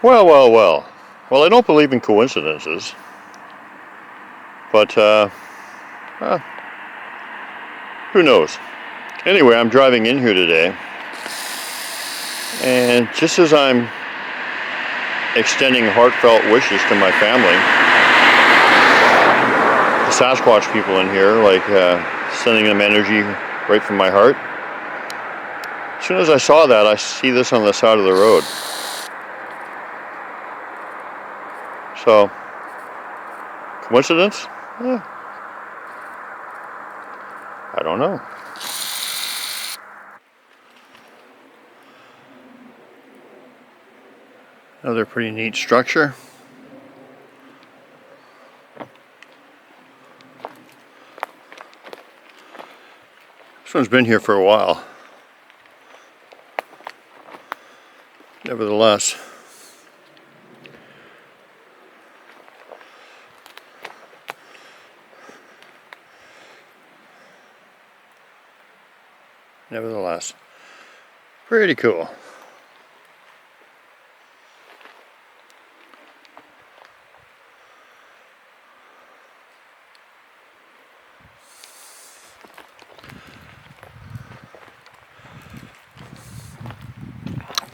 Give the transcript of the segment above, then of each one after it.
Well, well, well. Well, I don't believe in coincidences, but uh, who knows? Anyway, I'm driving in here today, and just as I'm extending heartfelt wishes to my family, the Sasquatch people in here, like sending them energy right from my heart. As soon as I saw that, I see this on the side of the road. So, coincidence? I don't know. Another pretty neat structure. This one's been here for a while. Nevertheless, pretty cool.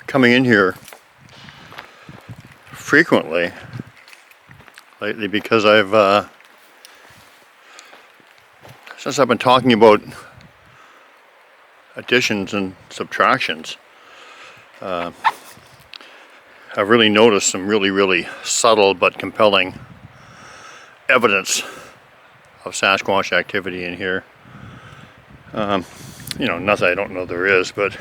Coming in here frequently lately because since I've been talking about additions and subtractions, I've really noticed some really subtle but compelling evidence of Sasquatch activity in here. Not that I don't know there is, but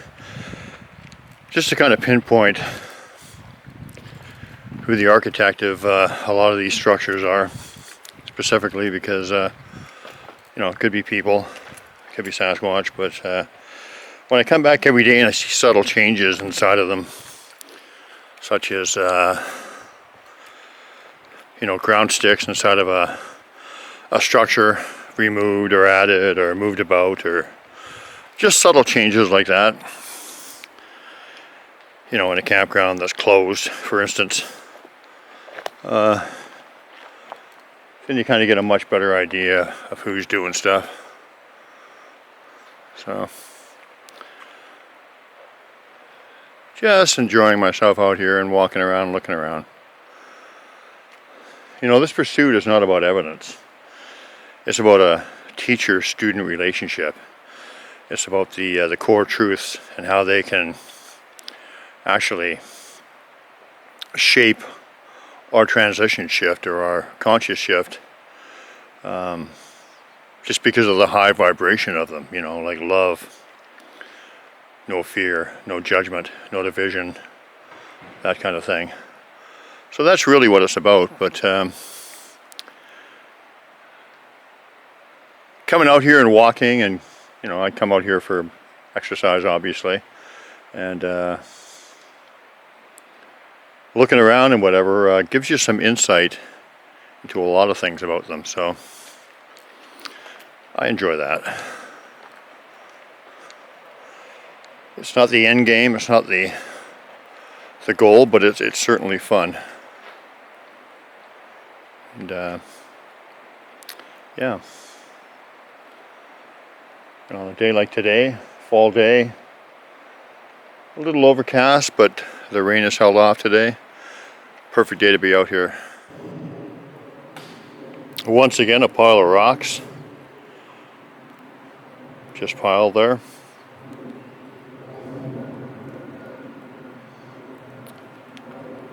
just to kind of pinpoint who the architect of a lot of these structures are, specifically because, it could be people, it could be Sasquatch, but when I come back every day and I see subtle changes inside of them, such as, ground sticks inside of a structure removed or added or moved about, or just subtle changes like that. In a campground that's closed, for instance, then you kind of get a much better idea of who's doing stuff. So, just enjoying myself out here and walking around, looking around. This pursuit is not about evidence. It's about a teacher-student relationship. It's about the core truths and how they can actually shape our transition shift or our conscious shift, just because of the high vibration of them, like love, no fear, no judgment, no division, that kind of thing. So that's really what it's about. But coming out here and walking, and I come out here for exercise, obviously, and looking around and whatever gives you some insight into a lot of things about them. So I enjoy that. It's not the end game, it's not the goal, but it's certainly fun. And yeah, on a day like today, fall day, a little overcast, but the rain is held off today. Perfect day to be out here. Once again, a pile of rocks just piled there.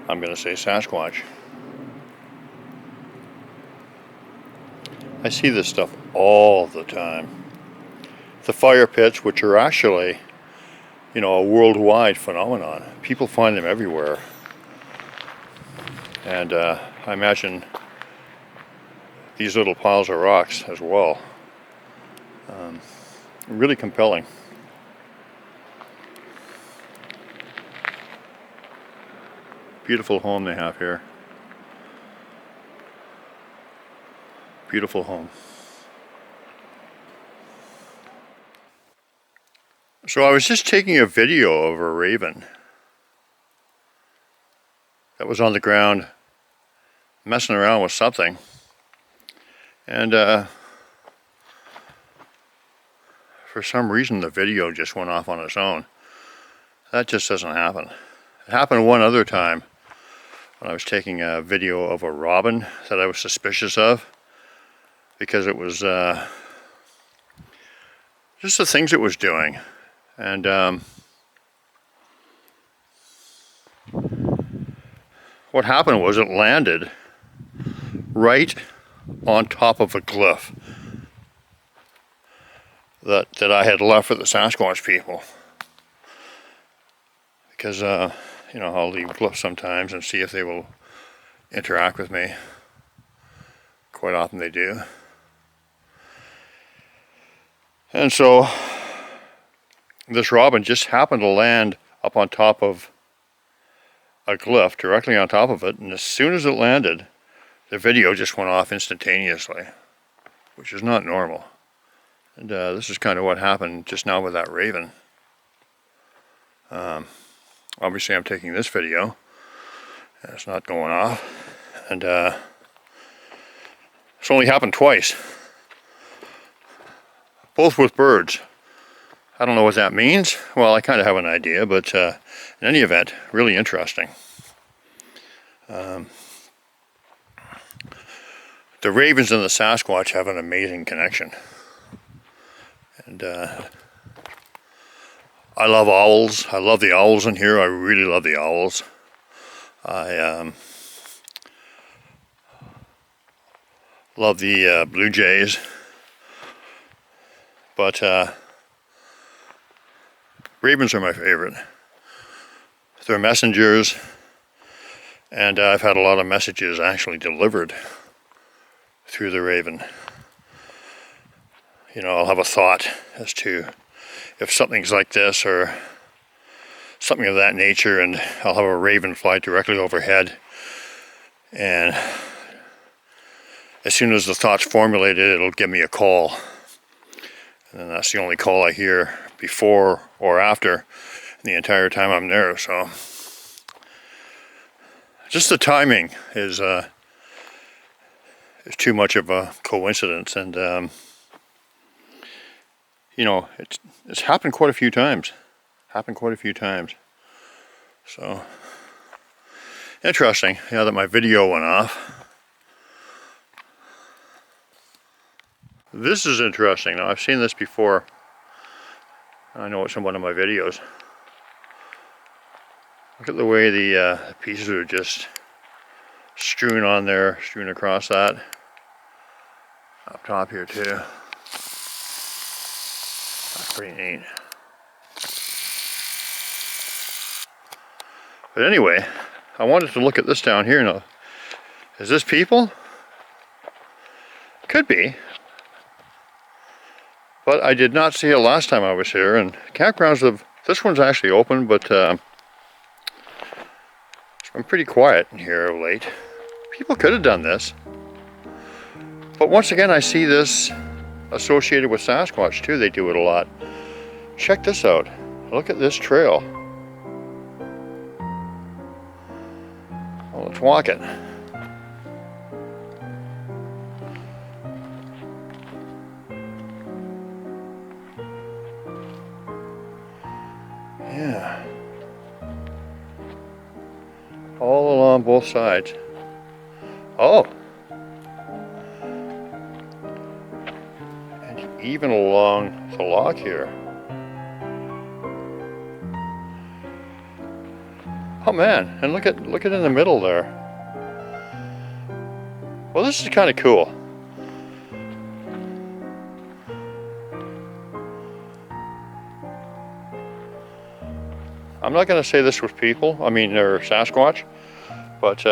I'm going to say Sasquatch. I see this stuff all the time. The fire pits, which are actually, a worldwide phenomenon. People find them everywhere. And I imagine these little piles of rocks as well. Really compelling. Beautiful home they have here. Beautiful home. So I was just taking a video of a raven that was on the ground messing around with something. And for some reason the video just went off on its own. That just doesn't happen. It happened one other time when I was taking a video of a robin that I was suspicious of, because it was just the things it was doing. And what happened was it landed right on top of a glyph that I had left for the Sasquatch people. Because, you know, I'll leave glyphs sometimes and see if they will interact with me. Quite often they do. And so this robin just happened to land up on top of a glyph, directly on top of it, and as soon as it landed, the video just went off instantaneously, which is not normal. And this is kind of what happened just now with that raven. Obviously I'm taking this video, and it's not going off, and it's only happened twice, both with birds. I don't know what that means. Well, I kind of have an idea, but in any event, really interesting. The ravens and the Sasquatch have an amazing connection. And I love owls. I love the owls in here. I really love the owls. I love the blue jays. But ravens are my favorite. They're messengers, and I've had a lot of messages actually delivered through the raven. You know, I'll have a thought as to if something's like this or something of that nature, and I'll have a raven fly directly overhead, and as soon as the thought's formulated, it'll give me a call. And then that's the only call I hear before or after the entire time I'm there. So just the timing is too much of a coincidence, and you know, it's happened quite a few times. So interesting. Yeah, that my video went off. This is interesting. Now, I've seen this before. I know it's in one of my videos. Look at the way the pieces are just strewn on there, strewn across that. Up top here too. That's pretty neat. But anyway, I wanted to look at this down here now. Is this people? Could be. But I did not see it last time I was here, and campgrounds have, this one's actually open, but it's been pretty quiet in here of late. People could have done this. But once again, I see this associated with Sasquatch too. They do it a lot. Check this out. Look at this trail. Well, let's walk it. Yeah. All along both sides. Oh. And even along the log here. Oh man, and look at in the middle there. Well, this is kind of cool. I'm not going to say this was people, or Sasquatch, but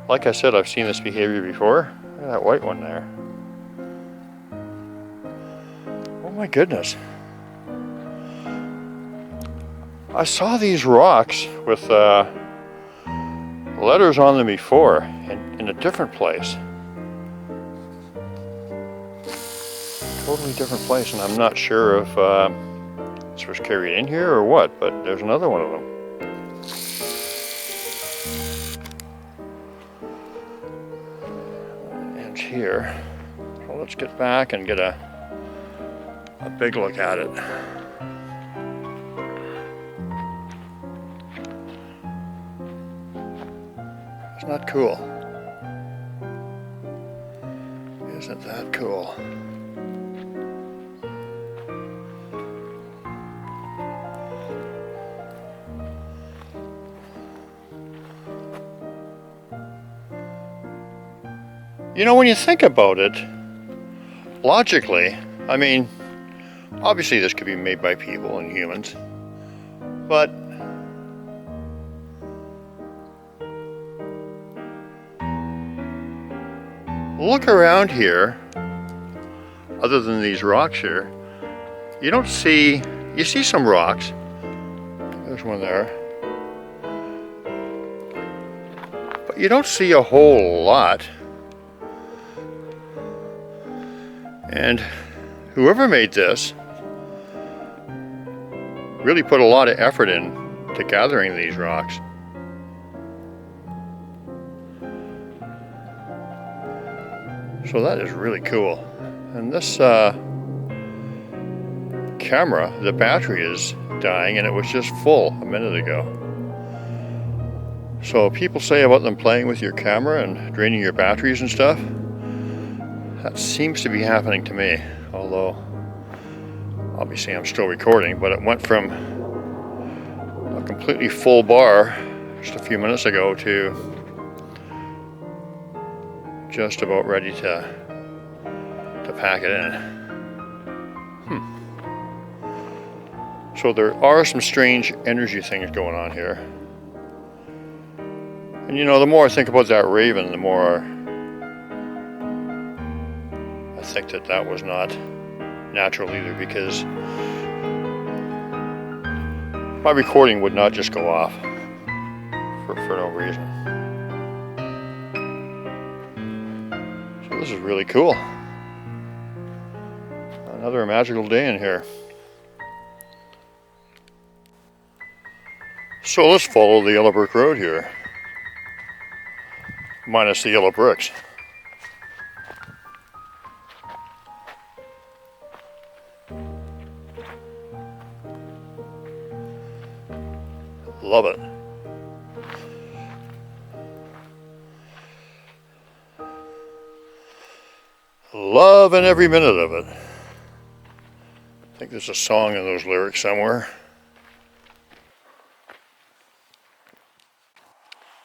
like I said, I've seen this behavior before. Look at that white one there. Oh my goodness. I saw these rocks with letters on them before in a different place. Totally different place, and I'm not sure if this was carried in here or what, but there's another one of them. rocks here. So let's get back and get a big look at it. Isn't that cool? Isn't that cool? You know, when you think about it, logically, I mean, obviously this could be made by people and humans, but look around here, other than these rocks here, you don't see, you see some rocks. There's one there. But you don't see a whole lot. And whoever made this really put a lot of effort into gathering these rocks. So that is really cool. And this camera, the battery is dying, and it was just full a minute ago. So people say about them playing with your camera and draining your batteries and stuff. That seems to be happening to me, although obviously I'm still recording, but it went from a completely full bar just a few minutes ago to just about ready to pack it in. So there are some strange energy things going on here. And you know, the more I think about that raven, the more I think that was not natural either, because my recording would not just go off for no reason. So this is really cool. Another magical day in here. So let's follow the yellow brick road here, minus the yellow bricks. Love it. Loving every minute of it. I think there's a song in those lyrics somewhere.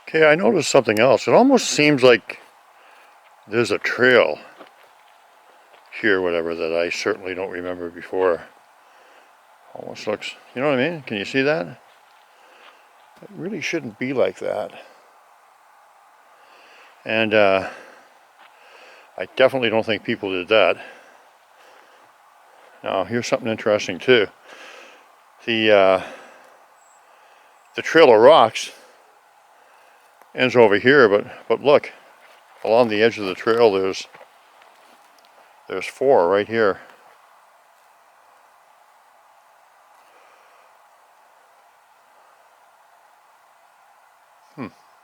Okay, I noticed something else. It almost seems like there's a trail here, whatever, that I certainly don't remember before. Almost looks, you know what I mean? Can you see that? It really shouldn't be like that. And I definitely don't think people did that. Now, here's something interesting too. The trail of rocks ends over here, but look, along the edge of the trail there's 4 right here.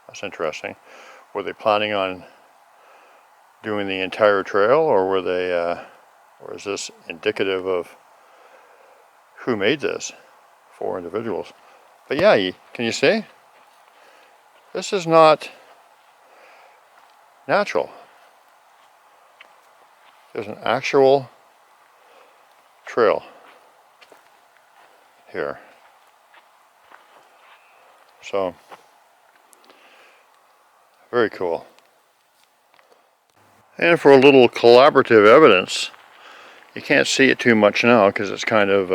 That's interesting. Were they planning on doing the entire trail, or were they, or is this indicative of who made this? 4 individuals. But yeah, can you see? This is not natural. There's an actual trail here. So, very cool. And for a little collaborative evidence, you can't see it too much now because it's kind of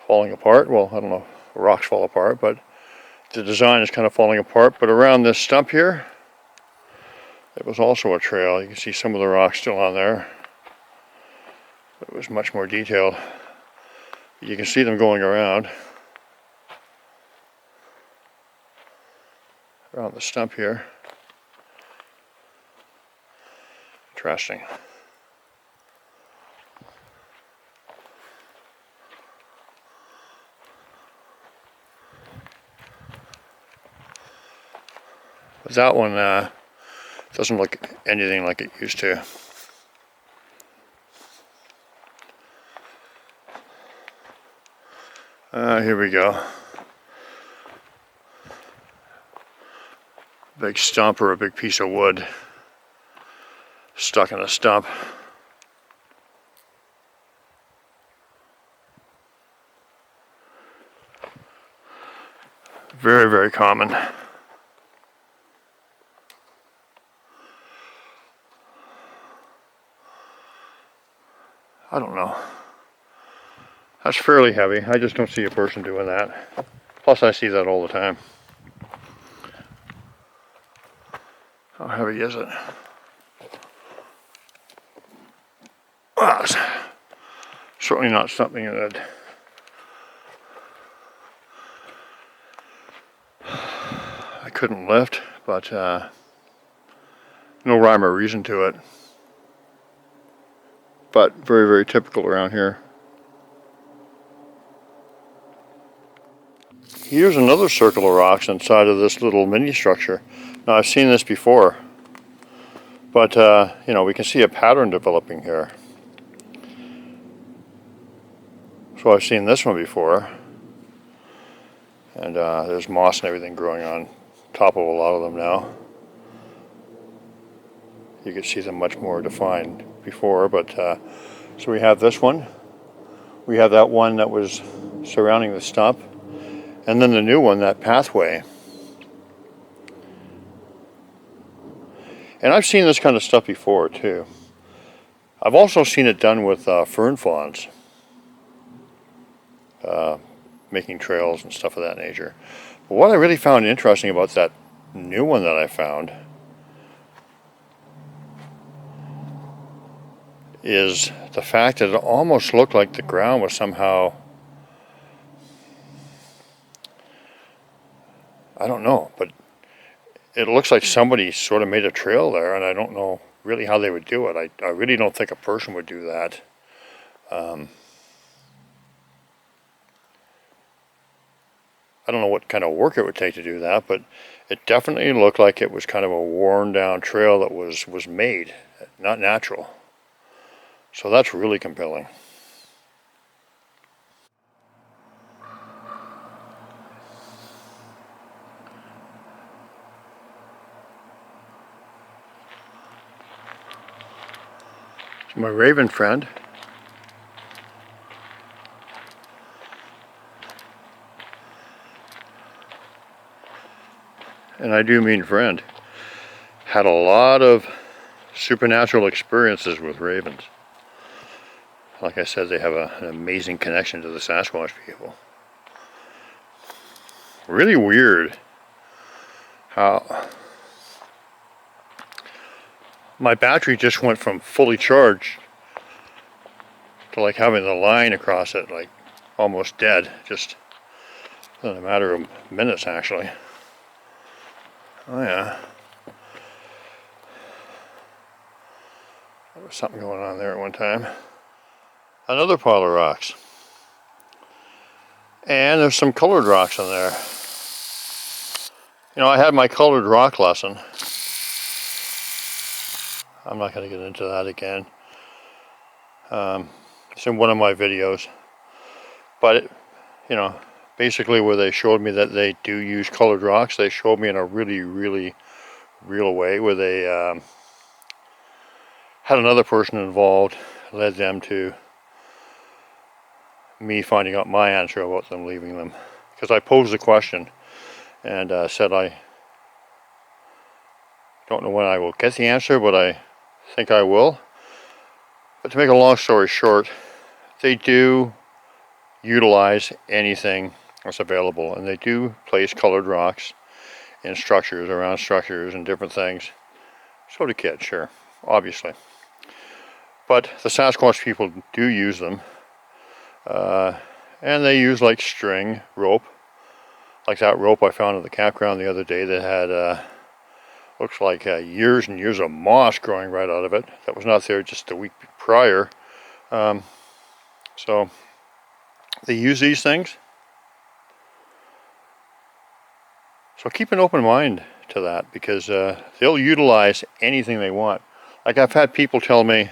falling apart. Well, I don't know if rocks fall apart, but the design is kind of falling apart. But around this stump here, it was also a trail. You can see some of the rocks still on there. It was much more detailed. You can see them going around the stump here. Interesting. But that one doesn't look anything like it used to. Here we go. Big stump or a big piece of wood stuck in a stump. Very, very common. I don't know. That's fairly heavy. I just don't see a person doing that. Plus I see that all the time. How heavy is it? Well, it's certainly not something that I couldn't lift, but no rhyme or reason to it. But very, very typical around here. Here's another circle of rocks inside of this little mini structure. Now I've seen this before, but you know, we can see a pattern developing here. So I've seen this one before, and there's moss and everything growing on top of a lot of them now. You could see them much more defined before, but so we have this one. We have that one that was surrounding the stump, and then the new one, that pathway. And I've seen this kind of stuff before too. I've also seen it done with fern fawns, making trails and stuff of that nature. But what I really found interesting about that new one that I found is the fact that it almost looked like the ground was somehow, I don't know, but it looks like somebody sort of made a trail there, and I don't know really how they would do it. I really don't think a person would do that. I don't know what kind of work it would take to do that, but it definitely looked like it was kind of a worn down trail that was made, not natural. So that's really compelling. So my raven friend, and I do mean friend, had a lot of supernatural experiences with ravens. Like I said, they have an amazing connection to the Sasquatch people. Really weird how my battery just went from fully charged to like having the line across it, like almost dead, just in a matter of minutes actually. Oh yeah. There was something going on there at one time. Another pile of rocks. And there's some colored rocks in there. You know, I had my colored rock lesson. I'm not going to get into that again. It's in one of my videos. But, you know, basically where they showed me that they do use colored rocks, they showed me in a really, really real way where they had another person involved, led them to me finding out my answer about them leaving them. Because I posed the question and said I don't know when I will get the answer, but I think I will. But to make a long story short, they do utilize anything that's available, and they do place colored rocks in structures, around structures and different things. So do kids, sure, obviously. But the Sasquatch people do use them. And they use like string, rope, like that rope I found at the campground the other day that had, looks like years and years of moss growing right out of it. That was not there just a week prior. So they use these things. So keep an open mind to that, because they'll utilize anything they want. Like I've had people tell me,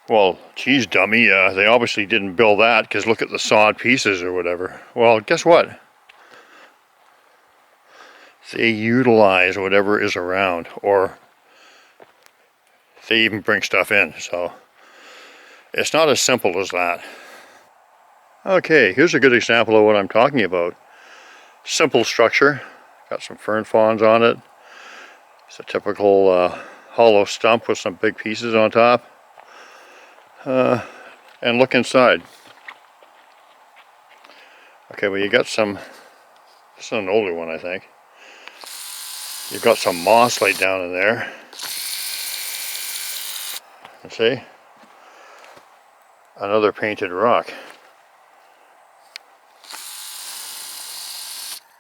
well, geez, dummy, they obviously didn't build that because look at the sawed pieces or whatever. Well, guess what? They utilize whatever is around, or they even bring stuff in. So it's not as simple as that. Okay, here's a good example of what I'm talking about. Simple structure, got some fern fronds on it. It's a typical hollow stump with some big pieces on top. And look inside. Okay, well you got some, this is an older one I think. You've got some moss laid down in there. Let's see. Another painted rock.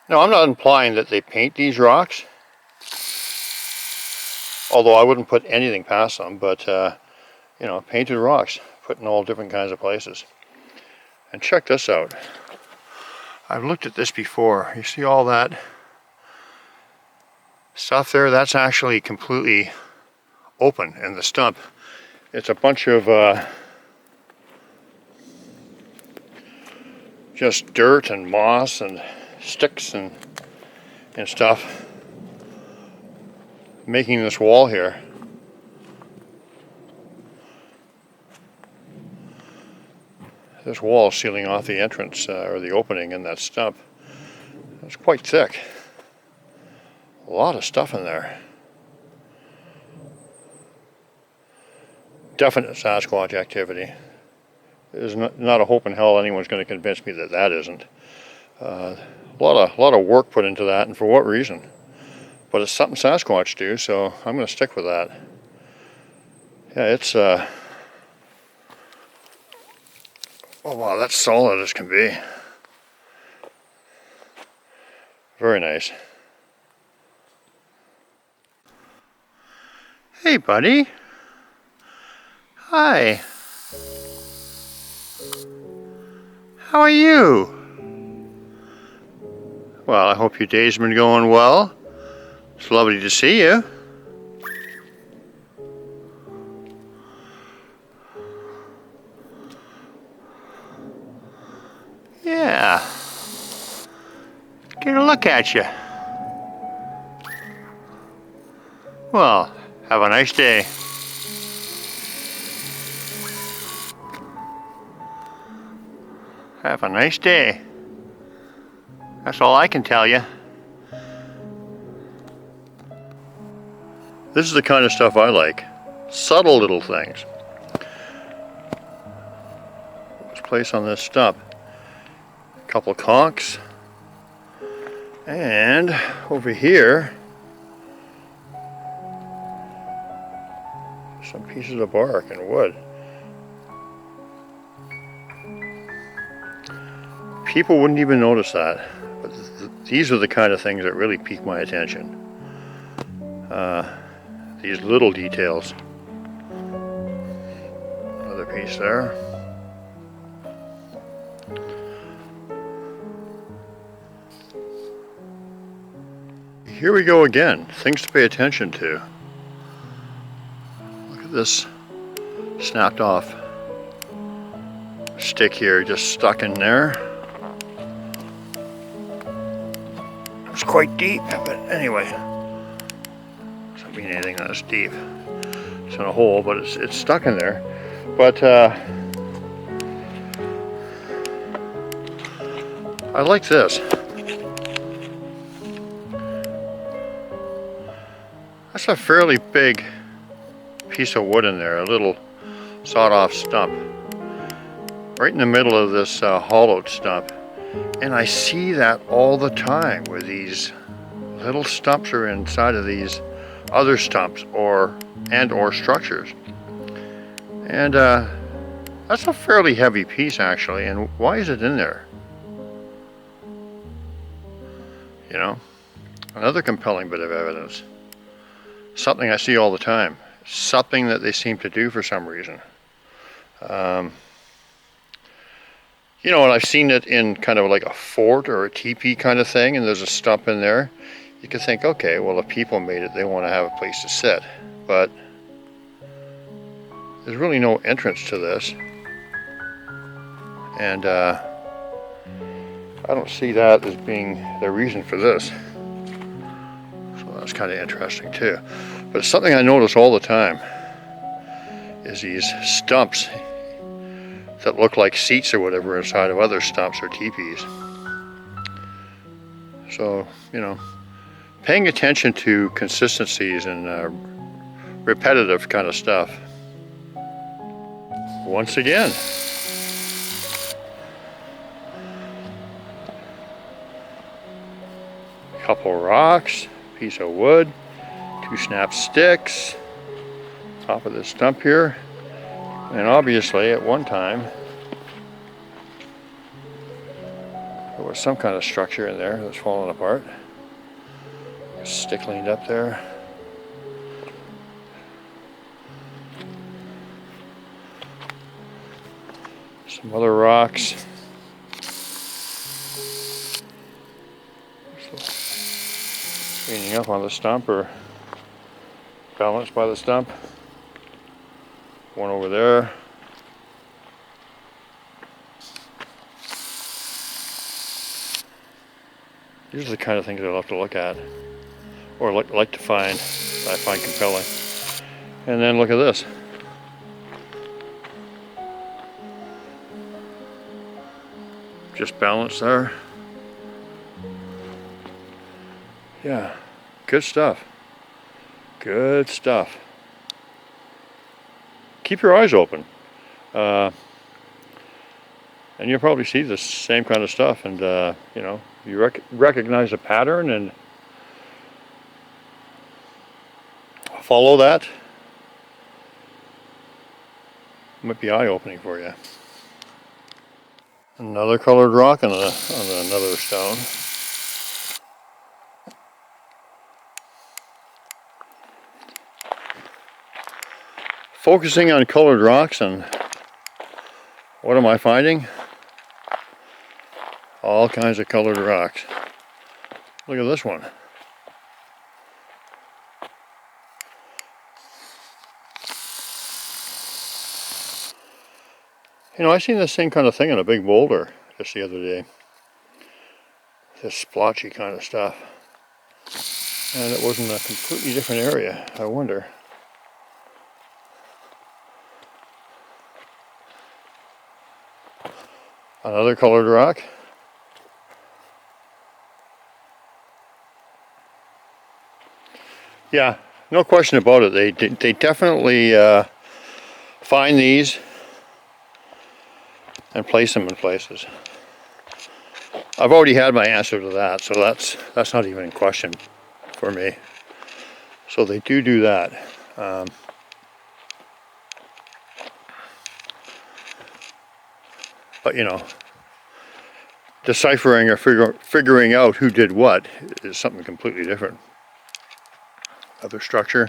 Now I'm not implying that they paint these rocks, although I wouldn't put anything past them, but you know, painted rocks, put in all different kinds of places. And check this out. I've looked at this before. You see all that stuff there? That's actually completely open in the stump. It's a bunch of just dirt and moss and sticks and stuff making this wall here. This wall sealing off the entrance or the opening in that stump. It's quite thick. A lot of stuff in there. Definite Sasquatch activity. There's not a hope in hell anyone's going to convince me that that isn't. A lot of work put into that, and for what reason? But it's something Sasquatch do, so I'm going to stick with that. Yeah, it's oh wow, that's solid as can be. Very nice. Hey buddy. Hi. How are you? Well, I hope your day's been going well. It's lovely to see you. Yeah. Get a look at you. Well, have a nice day. Have a nice day. That's all I can tell you. This is the kind of stuff I like. Subtle little things. Let's place on this stump. A couple conchs. And over here, some pieces of bark and wood. People wouldn't even notice that. But these are the kind of things that really pique my attention. These little details. Another piece there. Here we go again. Things to pay attention to. Look at this snapped off stick here, just stuck in there. It's quite deep, but anyway. Doesn't mean anything that's deep. It's in a hole, but it's stuck in there. But I like this. That's a fairly big piece of wood in there, a little sawed-off stump. Right in the middle of this hollowed stump. And I see that all the time where these little stumps are inside of these other stumps or structures. And that's a fairly heavy piece actually, and why is it in there? You know, another compelling bit of evidence. Something I see all the time. Something that they seem to do for some reason. You know, and I've seen it in kind of like a fort or a teepee kind of thing, and there's a stump in there. you could think, okay, well, if people made it, they want to have a place to sit. But there's really no entrance to this. And I don't see that as being the reason for this. So that's kind of interesting too. But something I notice all the time is these stumps that look like seats or whatever inside of other stumps or teepees. So, you know, paying attention to consistencies and repetitive kind of stuff. Once again, a couple rocks, piece of wood, 2 snap sticks, top of this stump here, and obviously at one time there was some kind of structure in there that's fallen apart. Stick leaned up there. Some other rocks. Leaning up on the stump or balanced by the stump. One over there. These are the kind of things I love to look at, or like to find, that I find compelling. And then look at this. Just balanced there. Yeah, good stuff. Good stuff. Keep your eyes open. And you'll probably see the same kind of stuff, and you know, you recognize a pattern and follow that. Might be eye-opening for you. Another colored rock on another stone. Focusing on colored rocks, and what am I finding? All kinds of colored rocks. Look at this one. You know, I seen the same kind of thing in a big boulder just the other day. This splotchy kind of stuff. And it was in a completely different area. I wonder. Another colored rock. Yeah, no question about it. They definitely find these and place them in places. I've already had my answer to that, so that's not even in question for me. So they do that. But you know, deciphering or figuring out who did what is something completely different. Other structure.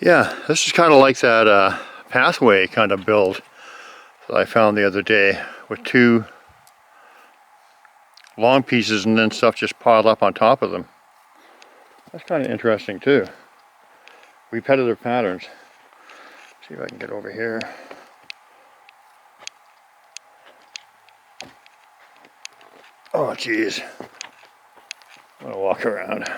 Yeah, this is kind of like that pathway kind of build that I found the other day with 2 long pieces and then stuff just piled up on top of them. That's kind of interesting too. Repetitive patterns. See if I can get over here. Oh geez. I'm gonna walk around.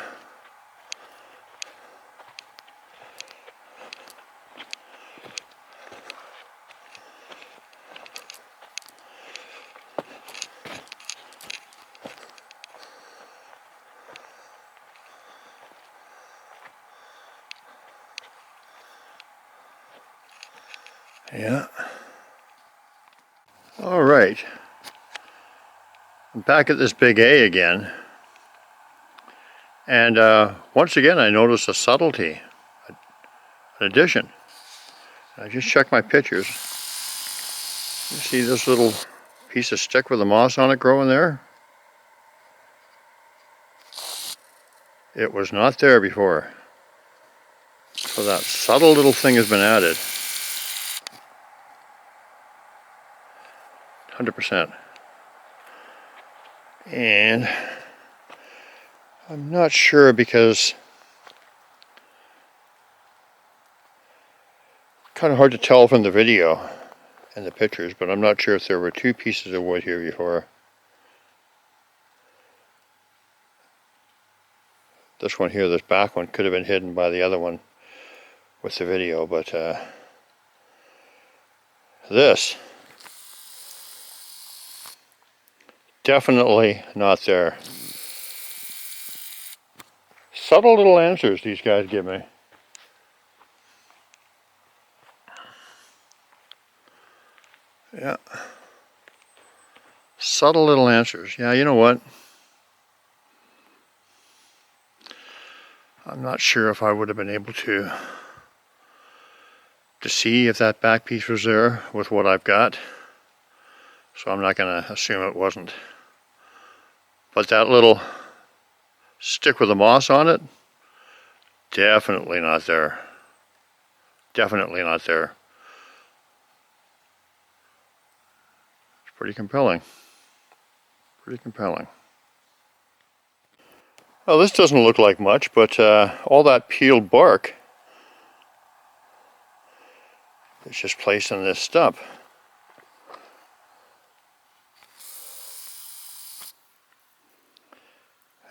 Yeah. All right. I'm back at this big A again. And once again, I noticed a subtlety, an addition. I just checked my pictures. You see this little piece of stick with the moss on it growing there? It was not there before. So that subtle little thing has been added. 100%. And I'm not sure because kind of hard to tell from the video and the pictures, but I'm not sure if there were two pieces of wood here before. This one here, this back one, could have been hidden by the other one with the video, but this, definitely not there. Subtle little answers these guys give me. Yeah. Subtle little answers. Yeah, you know what? I'm not sure if I would have been able to see if that back piece was there with what I've got. So I'm not going to assume it wasn't. But that little stick with the moss on it, definitely not there. Definitely not there. It's pretty compelling. Pretty compelling. Well, this doesn't look like much, but all that peeled bark is just placed in this stump.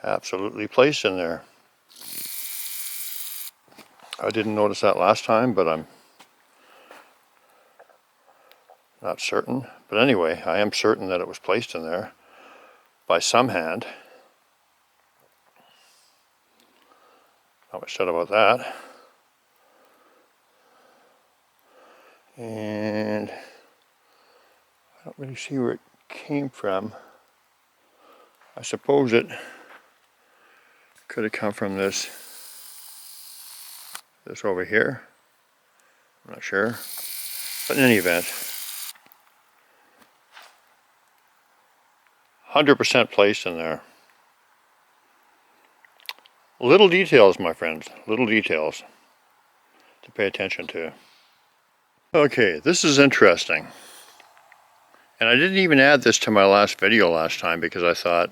Absolutely placed in there. I didn't notice that last time, but I'm not certain. But anyway, I am certain that it was placed in there by some hand. Not much said about that. And I don't really see where it came from. I suppose it could have come from this over here. I'm not sure. But in any event, 100% placed in there. Little details, my friends, little details to pay attention to. Okay, this is interesting. And I didn't even add this to my last video last time because I thought,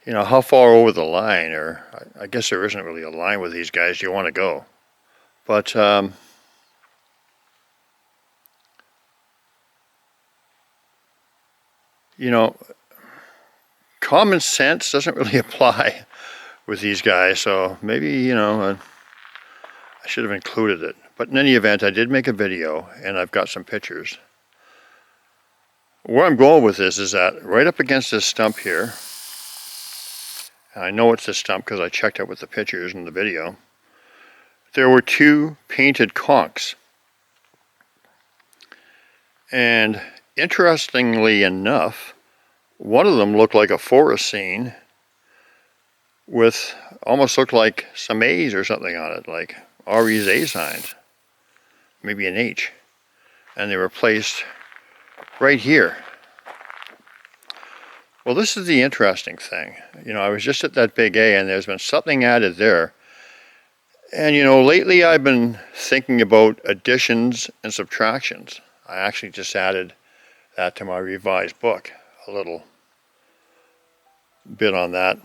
you know, how far over the line, or I guess there isn't really a line with these guys you want to go. But you know, common sense doesn't really apply with these guys, so maybe, you know, I should have included it. But in any event, I did make a video, and I've got some pictures. Where I'm going with this is that right up against this stump here, and I know it's this stump because I checked it with the pictures in the video, there were two painted conchs. And interestingly enough, one of them looked like a forest scene with, almost looked like some A's or something on it, like Ari's A signs, maybe an H. And they were placed right here. Well, this is the interesting thing. You know, I was just at that big A and there's been something added there. And you know, lately I've been thinking about additions and subtractions. I actually just added that to my revised book, a little bit on that.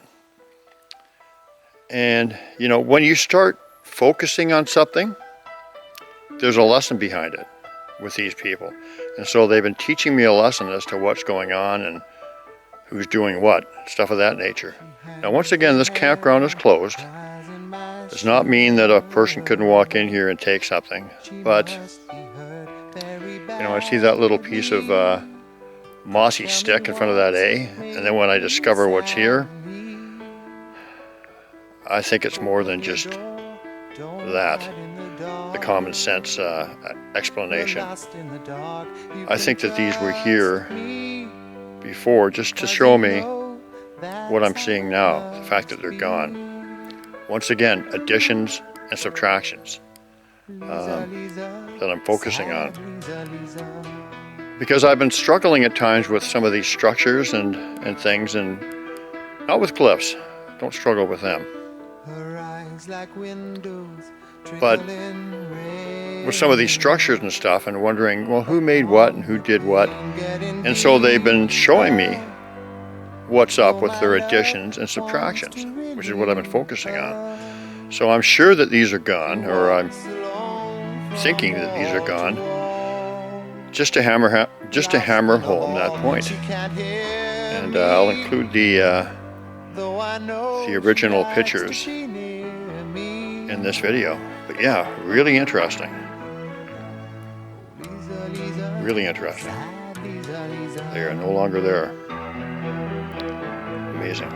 And you know, when you start focusing on something, there's a lesson behind it with these people. And so they've been teaching me a lesson as to what's going on and who's doing what, stuff of that nature. Now once again, this campground is closed. Does not mean that a person couldn't walk in here and take something, but you know, I see that little piece of mossy stick in front of that A, and then when I discover what's here, I think it's more than just that, the common sense explanation. I think that these were here before just to show me what I'm seeing now, the fact that they're gone. Once again, additions and subtractions that I'm focusing on. Because I've been struggling at times with some of these structures and things, and not with glyphs, don't struggle with them. But with some of these structures and stuff and wondering, well, who made what and who did what. And so they've been showing me what's up with their additions and subtractions, which is what I've been focusing on. So I'm sure that these are gone, or I'm thinking that these are gone, just to hammer home that point. And I'll include the original pictures in this video. But yeah, really interesting. Really interesting. They are no longer there. Amazing.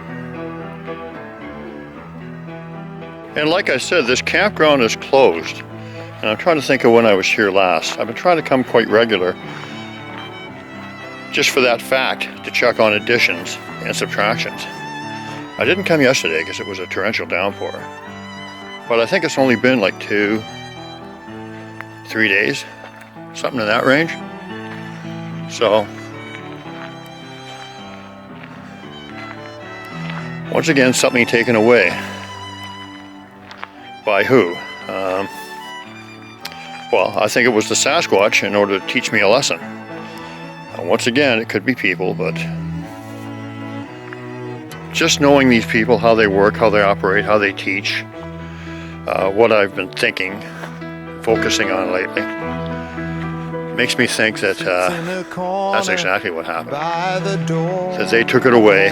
And like I said, this campground is closed. And I'm trying to think of when I was here last. I've been trying to come quite regular, just for that fact, to check on additions and subtractions. I didn't come yesterday because it was a torrential downpour. But I think it's only been like 2-3 days, something in that range. So, once again, something taken away. By who? Well, I think it was the Sasquatch in order to teach me a lesson. Once again, it could be people, but just knowing these people, how they work, how they operate, how they teach, what I've been thinking, focusing on lately, makes me think that that's exactly what happened. That they took it away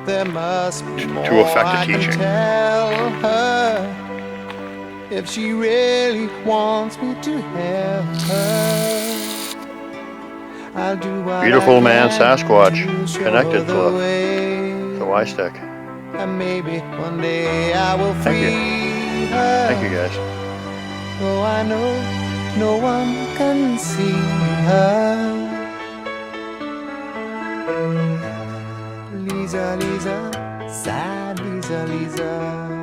to affect the teaching. If she really wants me to help her, I'll do what Beautiful man I Sasquatch can to connected show to the way. the Y-stick. And maybe one day I will free her. Thank you guys. Though I know no one can see her. Lisa, Lisa, sad Lisa, Lisa.